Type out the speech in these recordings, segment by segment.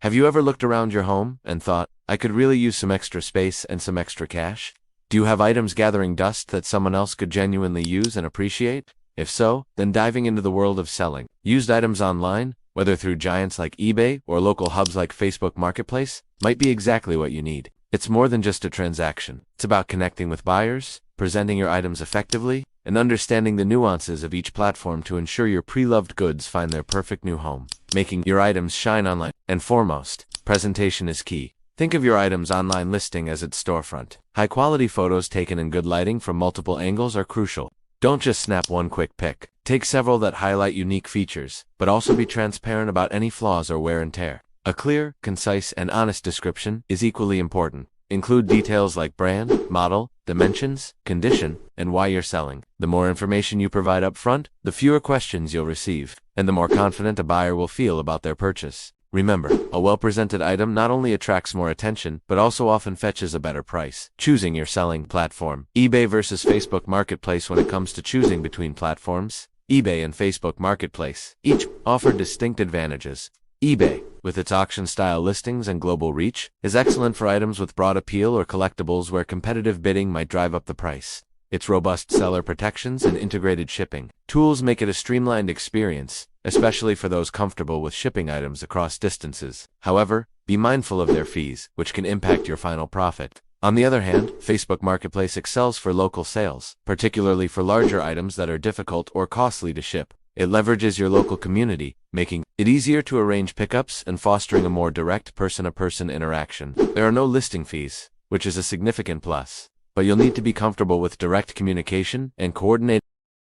Have you ever looked around your home and thought, I could really use some extra space and some extra cash? Do you have items gathering dust that someone else could genuinely use and appreciate? If so, then diving into the world of selling used items online, whether through giants like eBay or local hubs like Facebook Marketplace, might be exactly what you need. It's more than just a transaction. It's about connecting with buyers, presenting your items effectively, and understanding the nuances of each platform to ensure your pre-loved goods find their perfect new home, making your items shine online. And foremost, presentation is key. Think of your item's online listing as its storefront. High-quality photos taken in good lighting from multiple angles are crucial. Don't just snap one quick pic. Take several that highlight unique features, but also be transparent about any flaws or wear and tear. A clear, concise, and honest description is equally important. Include details like brand, model, dimensions, condition, and why you're selling. The more information you provide up front, the fewer questions you'll receive, and the more confident a buyer will feel about their purchase. Remember, a well-presented item not only attracts more attention, but also often fetches a better price. Choosing your selling platform. eBay versus Facebook Marketplace. When it comes to choosing between platforms, eBay and Facebook Marketplace each offer distinct advantages. eBay, with its auction-style listings and global reach, is excellent for items with broad appeal or collectibles where competitive bidding might drive up the price. Its robust seller protections and integrated shipping tools make it a streamlined experience, especially for those comfortable with shipping items across distances. However, be mindful of their fees, which can impact your final profit. On the other hand, Facebook Marketplace excels for local sales, particularly for larger items that are difficult or costly to ship. It leverages your local community, making it easier to arrange pickups and fostering a more direct person-to-person interaction. There are no listing fees, which is a significant plus, but you'll need to be comfortable with direct communication and coordinate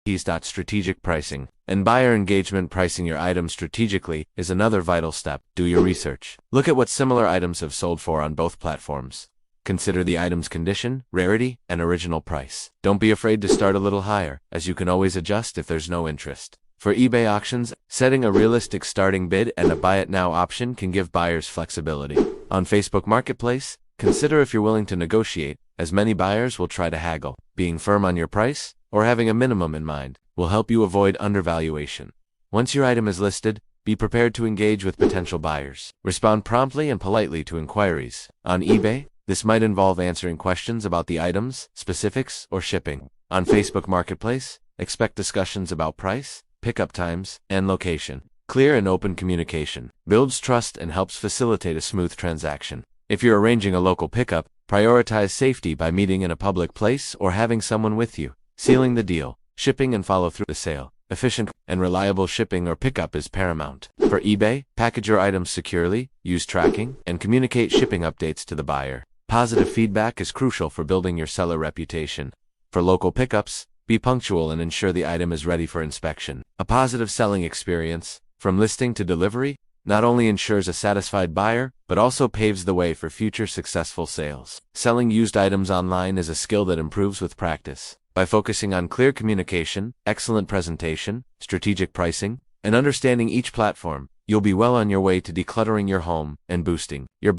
fees. Strategic pricing and buyer engagement. Pricing your items strategically is another vital step. Do your research. Look at what similar items have sold for on both platforms. Consider the item's condition, rarity, and original price. Don't be afraid to start a little higher, as you can always adjust if there's no interest. For eBay auctions, setting a realistic starting bid and a buy it now option can give buyers flexibility. On Facebook Marketplace, consider if you're willing to negotiate, as many buyers will try to haggle. Being firm on your price, or having a minimum in mind, will help you avoid undervaluation. Once your item is listed, be prepared to engage with potential buyers. Respond promptly and politely to inquiries. On eBay, this might involve answering questions about the items, specifics, or shipping. On Facebook Marketplace, expect discussions about price, pickup times, and location. Clear and open communication builds trust and helps facilitate a smooth transaction. If you're arranging a local pickup, prioritize safety by meeting in a public place or having someone with you. Sealing the deal, shipping and follow through the sale. Efficient and reliable shipping or pickup is paramount. For eBay, package your items securely, use tracking, and communicate shipping updates to the buyer. Positive feedback is crucial for building your seller reputation. For local pickups, be punctual and ensure the item is ready for inspection. A positive selling experience, from listing to delivery, not only ensures a satisfied buyer, but also paves the way for future successful sales. Selling used items online is a skill that improves with practice. By focusing on clear communication, excellent presentation, strategic pricing, and understanding each platform, you'll be well on your way to decluttering your home and boosting your